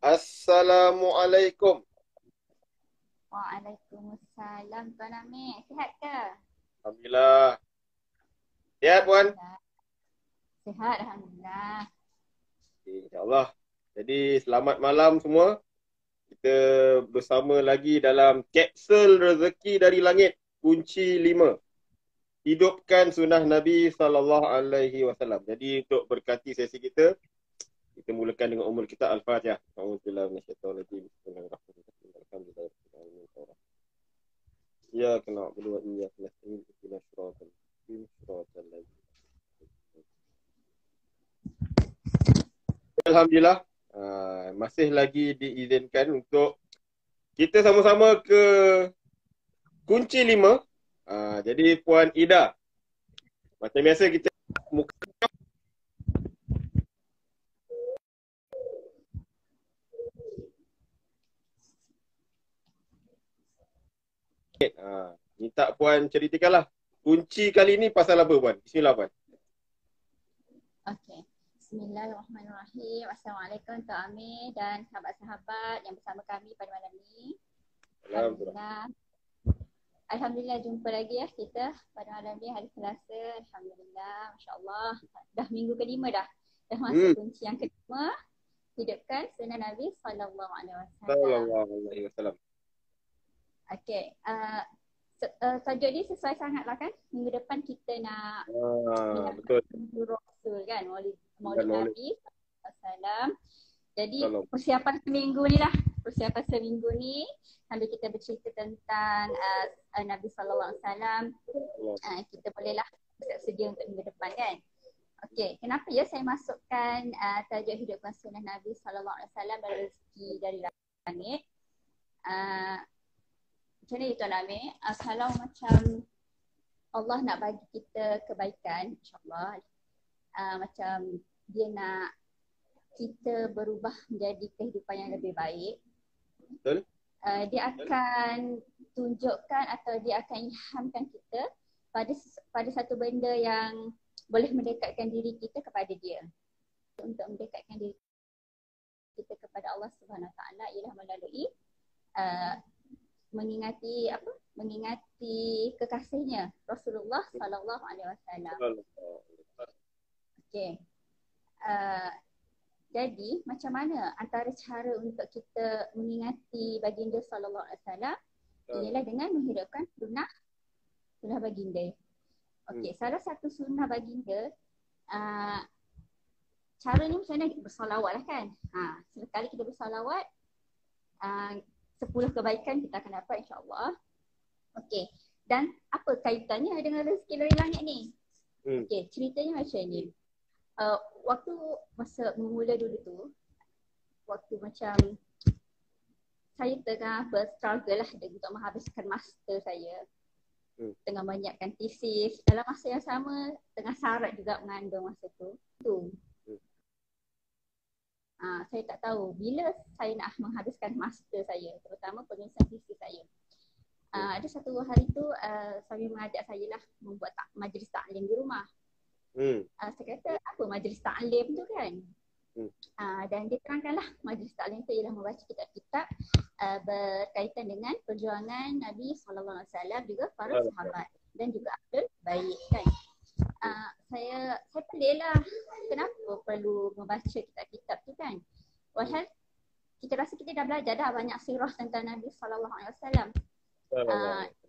Assalamualaikum. Waalaikumsalam Tuan Amir. Sihat ke? Alhamdulillah. Sihat, Puan? Alhamdulillah. Sihat, Alhamdulillah. InsyaAllah. Jadi, selamat malam semua. Kita bersama lagi dalam kapsul rezeki dari langit. Kunci 5. Hidupkan sunnah Nabi SAW. Jadi, untuk berkati sesi kita mulakan dengan umul kita Al-Fatihah. A'udzubillahi minasyaitonirrajim. Bismillahirrahmanirrahim. Alhamdulillah. Iyyaka na'budu wa iyyaka nasta'in. Ihdinas siratal mustaqim. Siratal ladzina Alhamdulillah, masih lagi diizinkan untuk kita sama-sama ke kunci 5. Jadi Puan Ida, macam biasa kita muka minta Puan ceritakanlah kunci kali ni pasal apa, Puan? Bismillah, Puan. Okey. Bismillahirrahmanirrahim. Assalamualaikum Tuan Amir dan sahabat-sahabat yang bersama kami pada malam ini. Alhamdulillah. Alhamdulillah jumpa lagi ya kita pada malam ni hari Selasa. Alhamdulillah, masya-Allah. Dah minggu kelima dah. Dah masuk kunci yang kelima. Hidupkan sunnah Nabi sallallahu alaihi wasallam. Okey. Tajuk ni sesuai sangatlah kan. Minggu depan kita nak betul. Rasul kan, Maulid Nabi SAW. Jadi persiapan seminggu ni lah. Persiapan seminggu ni sambil kita bercerita tentang Nabi SAW. Kita bolehlah sedia untuk minggu depan kan. Okey, kenapa ya saya masukkan tajuk hidupkan sunnah Nabi SAW dan rezeki dari langit. Macam ni Tuan Amir, kalau macam Allah nak bagi kita kebaikan, insyaAllah, macam dia nak kita berubah menjadi kehidupan yang lebih baik. Betul. Dia akan tunjukkan atau dia akan ilhamkan kita pada satu benda yang boleh mendekatkan diri kita kepada dia. Untuk mendekatkan diri kita kepada Allah Subhanahu Wa Taala ialah melalui mengingati kekasihnya Rasulullah sallallahu alaihi wasallam. Okey. Jadi macam mana antara cara untuk kita mengingati baginda sallallahu alaihi wasallam ialah dengan menghidupkan sunnah baginda. Okey, salah satu sunnah baginda caranya macam mana? Bersolawat lah kan. Sekali kita bersolawat 10 kebaikan kita akan dapat insya-Allah. Okey. Dan apa kaitannya dengan rezeki dari langit ni? Okey, ceritanya macam ni. Waktu masa mula dulu tu, waktu macam saya tengah berstruggle lah untuk menghabiskan master saya. Tengah menyiapkan tesis. Dalam masa yang sama, tengah sarat juga mengandung masa tu. Saya tak tahu bila saya nak menghabiskan master saya, terutama penulisan tesis saya. Ada satu hari tu suami mengajak saya lah membuat majlis taklim di rumah. Saya kata apa majlis taklim tu kan? Dan dia terangkanlah majlis taklim tu ialah membaca kitab-kitab berkaitan dengan perjuangan Nabi SAW juga para sahabat dan juga Ahlul Bait kan. Saya pelik lah kenapa perlu membaca kitab-kitab tu kan. Padahal kita rasa kita dah belajar dah banyak sirah tentang Nabi SAW.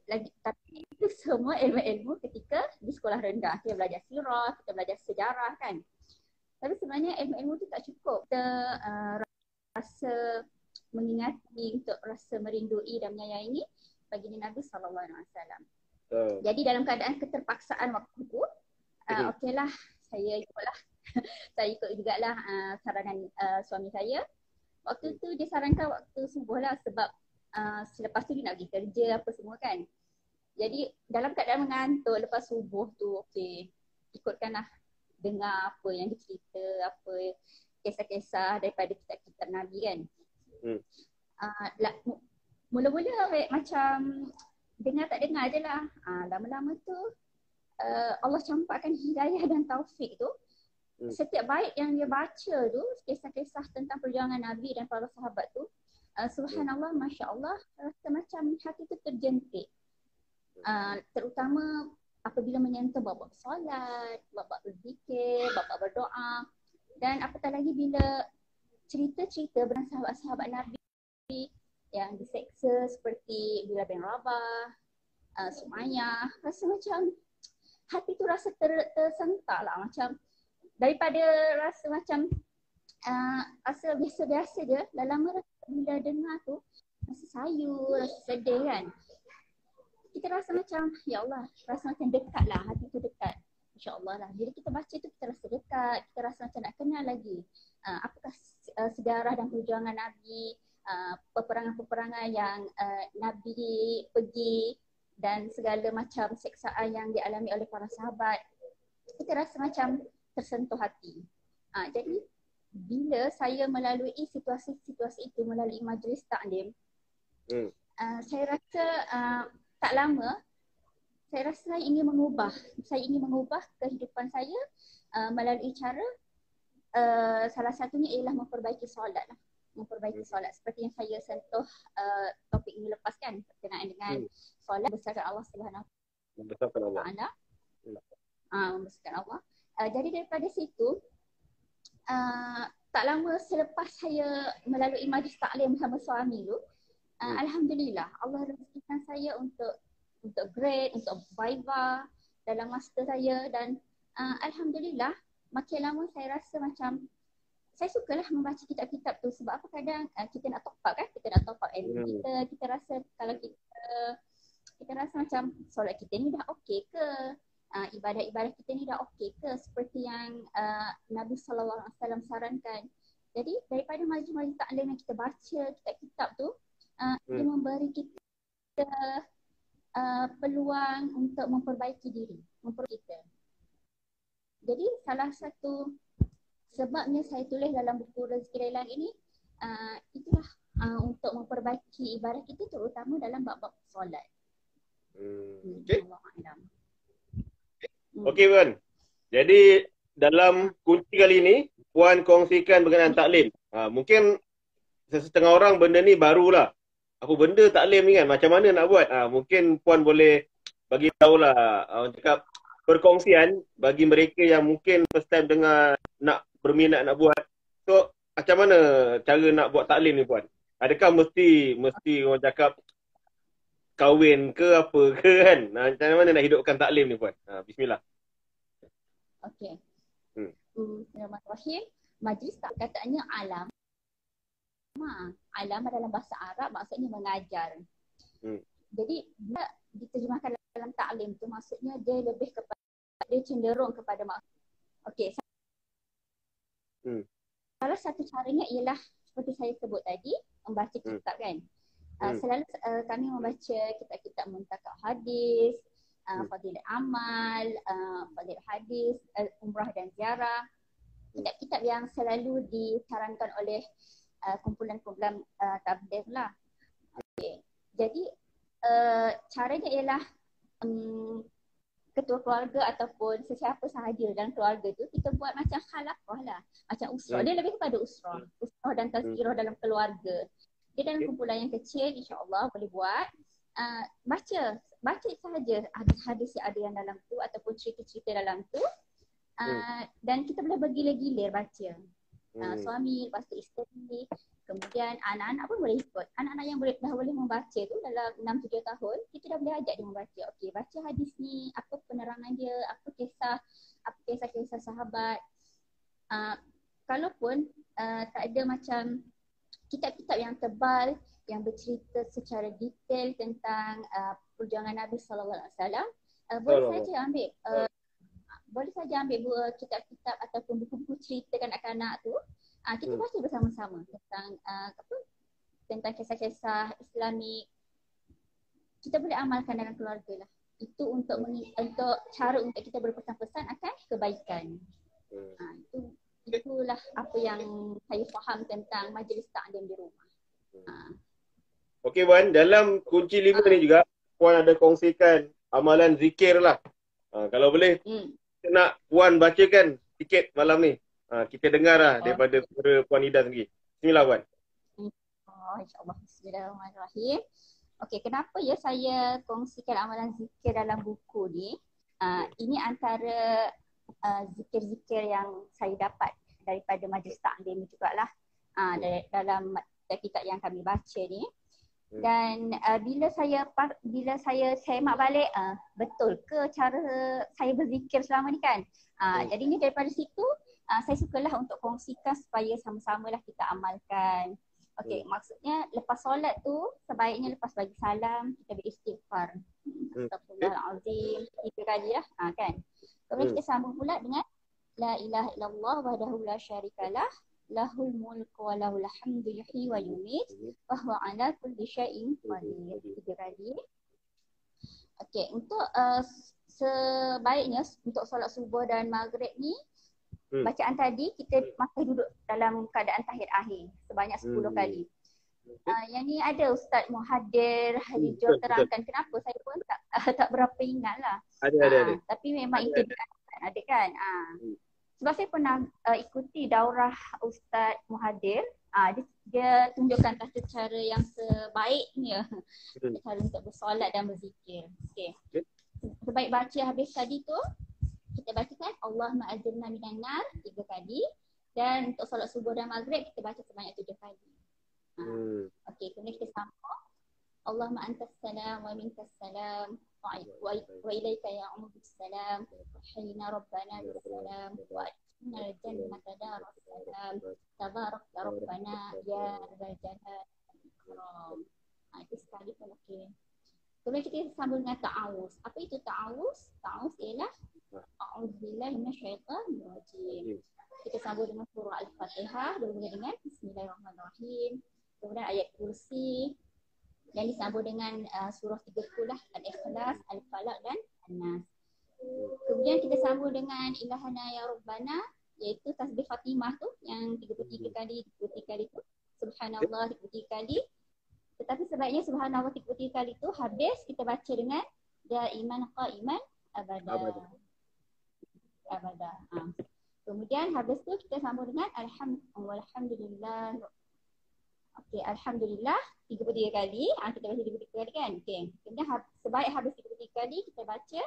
Lagi tapi itu semua ilmu-ilmu ketika di sekolah rendah. Kita belajar sirah, kita belajar sejarah kan. Tapi sebenarnya ilmu-ilmu tu tak cukup. Kita rasa mengingati untuk rasa merindui dan menyayangi baginda Nabi SAW. Jadi dalam keadaan keterpaksaan waktu tu, okeylah saya ikutlah. Saya ikut jugalah saranan suami saya. Waktu tu dia sarankan waktu subuh lah sebab selepas tu dia nak pergi kerja apa semua kan. Jadi dalam keadaan mengantuk lepas subuh tu, okey, ikutkanlah dengar apa yang dicerita, apa kisah-kisah daripada kitab-kitab Nabi kan. Mula-mula macam dengar tak dengar je lah. Lama-lama tu Allah campakkan hidayah dan taufik tu. Setiap bait yang dia baca tu, kisah-kisah tentang perjuangan perjuangan Nabi dan para sahabat tu, subhanallah, masya Allah, rasa macam hati tu terjentik. Terutama apabila menyentuh bab-bab solat, bab-bab berzikir, bab-bab berdoa, dan apatah lagi bila cerita-cerita tentang sahabat-sahabat Nabi yang diseksa seperti Bilal bin Rabah, Sumayyah, rasa macam hati tu rasa tersentak lah, macam daripada rasa macam rasa biasa-biasa je, lama-lama bila dengar tu rasa sayu, rasa sedih kan. Kita rasa macam, ya Allah, rasa macam dekat lah, hati tu dekat. InsyaAllah lah. Bila kita baca tu kita rasa dekat, kita rasa macam nak kenal lagi. Apakah sejarah dan perjuangan Nabi, peperangan-peperangan yang Nabi pergi dan segala macam seksaan yang dialami oleh para sahabat. Kita rasa macam tersentuh hati. Jadi bila saya melalui situasi-situasi itu melalui majlis taklim, saya rasa tak lama, saya rasa saya ingin mengubah kehidupan saya melalui cara salah satunya ialah memperbaiki solat lah. Memperbaiki solat seperti yang saya sentuh topik ini lepas kan, berkenaan dengan solat besarkan Allah Subhanahu Wa Taala. Membesarkan Allah. Jadi daripada situ tak lama selepas saya melalui majlis taklim bersama suami tu, alhamdulillah Allah rezekikan saya untuk grade, untuk viva dalam master saya, dan alhamdulillah makin lama saya rasa macam saya sukalah membaca kitab-kitab tu. Sebab apa, kadang kita nak top up kan, kita nak top up ilmu kita rasa kalau kita rasa macam solat kita ni dah okey ke, ibadat-ibadat kita ni dah okey ke, seperti yang Nabi SAW sarankan. Jadi daripada majlis-majlis taklim yang kita baca kitab-kitab tu, dia memberi kita peluang untuk memperbaiki diri, memperbaiki kita. Jadi salah satu sebabnya saya tulis dalam buku Rezeki Dari Langit ini, itulah untuk memperbaiki ibadat kita, terutama dalam bab-bab solat. Okey Puan. Jadi dalam kunci kali ini Puan kongsikan berkenaan taklim. Mungkin setengah orang benda ni barulah. Apa benda taklim ni kan, macam mana nak buat? Mungkin Puan boleh bagi tahulah, cakap perkongsian bagi mereka yang mungkin first time dengar, nak berminat nak buat. So macam mana cara nak buat taklim ni Puan? Adakah mesti orang cakap kahwin ke apa ke kan? Macam mana nak hidupkan taklim ni Puan? Bismillah. Okey. Bismillahirrahmanirrahim. Majlis tak katanya alam. Alam dalam bahasa Arab maksudnya mengajar. Jadi bila diterjemahkan dalam taklim tu, maksudnya dia lebih kepada, dia cenderung kepada okey. Salah satu caranya ialah seperti saya sebut tadi, membaca kitab kan. Selalu kami membaca kitab-kitab muntakab hadis, fadilah amal, fadilah hadis, umrah dan ziarah. Kitab-kitab yang selalu disarankan oleh kumpulan-kumpulan tabligh lah. Okay. Jadi caranya ialah ketua keluarga ataupun sesiapa sahaja dalam keluarga tu, kita buat macam khalaqah lah, macam usrah. Dia lebih kepada usrah dan tazkirah dalam keluarga. Dia dalam kumpulan yang kecil, insya-Allah boleh buat. Baca sahaja hadis yang ada yang dalam tu ataupun cerita-cerita dalam tu. Dan kita boleh bergila-gilir baca. Suami, lepas tu isteri, kemudian anak-anak pun boleh ikut. Anak-anak yang dah boleh membaca tu dalam 6-7 tahun, kita dah boleh ajak dia membaca. Okey, baca hadis ni, apa penerangan dia, apa kisah-kisah sahabat. Kalaupun tak ada macam kitab-kitab yang tebal yang bercerita secara detail tentang perjuangan Nabi SAW, boleh saja ambil buah kitab-kitab ataupun buku-buku cerita kanak-kanak tu, kita baca bersama-sama tentang kisah-kisah Islamik. Kita boleh amalkan dalam keluarga lah. Itu untuk cara untuk kita berpesan-pesan akan kebaikan. Itulah apa yang saya faham tentang majlis taklim di rumah. Okey Puan, dalam kunci 5 ni juga Puan ada kongsikan amalan zikir lah. Kalau boleh kita nak Puan bacakan sikit malam ni. Kita dengar lah daripada Puan Ida sendiri. Bismillah Wan. Oh, insyaAllah. Bismillahirrahmanirrahim. Okey, kenapa ya saya kongsikan amalan zikir dalam buku ni? Ini antara zikir-zikir yang saya dapat daripada majlis taklim jugalah. Dalam kitab yang kami baca ni. Dan bila saya semak balik, betul ke cara saya berzikir selama ni kan? Jadi ni daripada situ saya sukalah untuk kongsikan supaya sama-samalah kita amalkan. Okey, maksudnya lepas solat tu sebaiknya lepas bagi salam kita beristighfar. Astagfirullahalazim 3 kali lah, kan. Kemudian kita sambung pula dengan la ilaha illallah wahdahu la syarikalah lahul mulku wa lahul hamdu yuhyi wa yumiit wa huwa ala kulli syai'in qadir 3 kali. Okey, untuk sebaiknya untuk solat subuh dan maghrib ni bacaan tadi kita masih duduk dalam keadaan tahiyat akhir sebanyak 10 kali. Yang ni ada Ustaz Muhadir Harijul terangkan kenapa saya pun tak berapa ingat lah. Ada. Tapi memang itu ada kan. Sebab saya pernah ikuti daurah Ustaz Muhadir. Dia tunjukkan tata cara yang sebaiknya cara untuk bersolat dan berzikir. Okay. Sebaik baca habis tadi tu kita bacakan Allahumma ajirna minan nar 3 kali, dan untuk solat subuh dan maghrib kita baca sebanyak 7 kali. Okey, kemudian kita sambung Allahumma antas salam wa minkas salam wa ilaika ya'udhu salam wa hayyina rabbana bis salam wa adkhilna al-jannata daras salam tabarak rabbana ya rabbal jalal ikram. Itu sekali pun okey. Kemudian kita sambung dengan ta'awuz. Apa itu ta'awuz? Ta'awuz ialah a'udzubillahi minasyaitanir rajim. Kita sambung dengan surah Al-Fatihah bermula dengan Bismillahirrahmanirrahim. Kemudian ayat kursi yang disambung dengan surah 30 Al-Ikhlas, Al-Falaq dan An-Nas. Kemudian kita sambung dengan Ilahana ya Rabbana, iaitu tasbih Fatimah tu yang 33 kali tu. Subhanallah 33 kali. Tetapi sebaiknya subhanallah 33 kali tu habis kita baca dengan daiman qaiman abada. Kemudian habis tu kita sambung dengan alhamdulillah. Okey, alhamdulillah 33 kali. Kita baca 33 kali kan? Okey. Kemudian sebaik habis 33 kali kita baca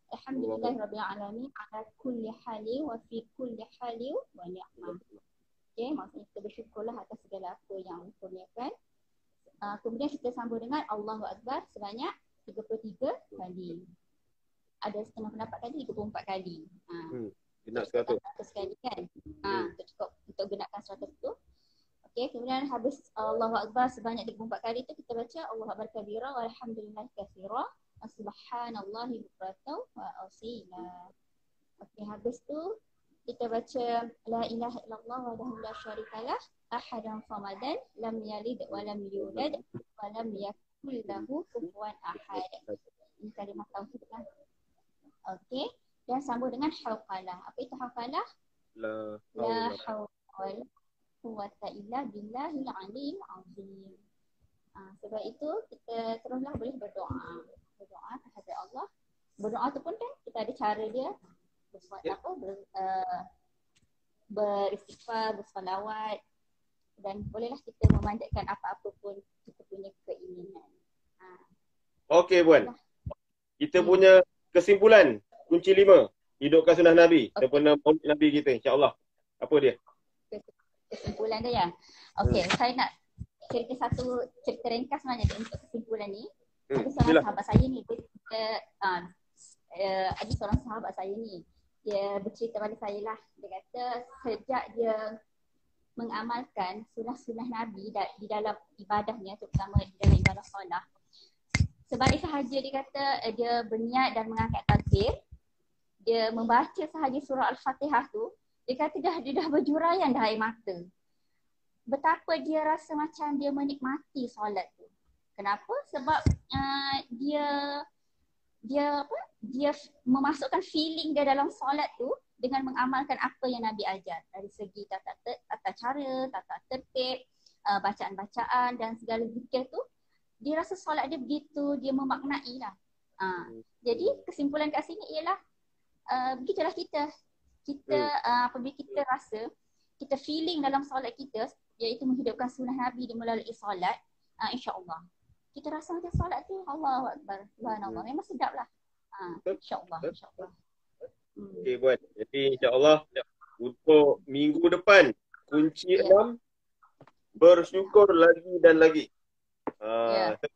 alhamdulillahirabbil alamin ala kulli hali wa fi kulli hali wa ni'mah. Okey, maksudnya kita bersyukurlah atas segala apa yang Allah kurniakan. Kemudian kita sambung dengan Allahu Akbar sebanyak 33 kali. Ada setengah pendapat tadi 34 kali. Genap 100 kali kan. Cukup untuk genapkan 100 tu. Okey, kemudian habis Allahu Akbar sebanyak 34 kali tu kita baca Allahu Akbar kabira walhamdulillah katsira subhanallahi bukratan wa asila. Okey, habis tu kita baca la ilaha illallah wahdahu la syarikalah ahadan samadan lam yalid wa lam yulad wa lam yakul lahu kufuwan ahad. Ini kalimah tauhid kan. Okey, dan sambung dengan hauqalah. Apa itu hauqalah? La haula wala quwwata illa billahil aliyyil azim. Sebab itu kita teruslah boleh berdoa kepada Allah. Berdoa tu pun kan kita ada cara dia. Beristighfar, bersolawat, dan bolehlah kita memanjatkan apa-apa pun kita punya keinginan. Okey Puan. Kita punya kesimpulan kunci 5 hidupkan sunnah Nabi daripada Maulid Nabi kita, insya-Allah. Apa dia? Kesimpulan dia ya. Okey, saya nak cerita ringkas sebenarnya untuk kesimpulan ni. Ada seorang sahabat saya ni, ada seorang sahabat saya ni, dia bercerita pada saya lah. Dia kata sejak dia mengamalkan sunnah-sunnah Nabi di dalam ibadahnya, terutama di dalam ibadah solat, sebalik sahaja dia kata dia berniat dan mengangkat takbir, dia membaca sahaja surah Al-Fatihah tu, dia kata dia dah berjurayan dah air mata. Betapa dia rasa macam dia menikmati solat tu. Kenapa? Sebab dia memasukkan feeling dia dalam solat tu dengan mengamalkan apa yang Nabi ajar dari segi tata cara, tata tertib, bacaan-bacaan dan segala zikir tu. Dia rasa solat dia begitu, dia memaknai lah. Jadi kesimpulan kat sini ialah begitulah kita apabila kita rasa kita feeling dalam solat kita, iaitu menghidupkan sunnah Nabi di melalui solat, insya-Allah. Kita rasa macam solat tu Allahu Akbar. Subhanallah. Memang sedap lah. Insya-Allah, insya-Allah. Okey buat. Jadi insya-Allah untuk minggu depan kunci 6 bersyukur lagi dan lagi. Kita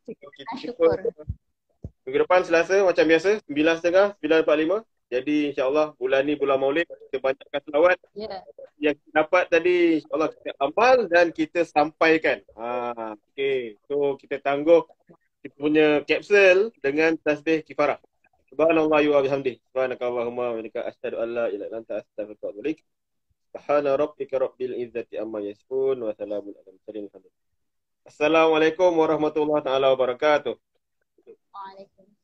Syukur. minggu depan Selasa macam biasa 9.30 9.45. Jadi insya-Allah bulan ni bulan Maulid, kita banyakkan selawat. Yang kita dapat tadi insya-Allah kita amal dan kita sampaikan. Okey. So kita tangguh kita punya kapsul dengan tasbih kifarah. Subhanallah wa bihamdih. Subhanakallahumma wa bihamdika asyhadu an la ilaha illa anta astaghfiruka wa atubu ilaik. Subhana rabbika rabbil izzati amma yasifun wa salamun alal mursalin. Assalamualaikum warahmatullahi taala wabarakatuh. Waalaikumsalam.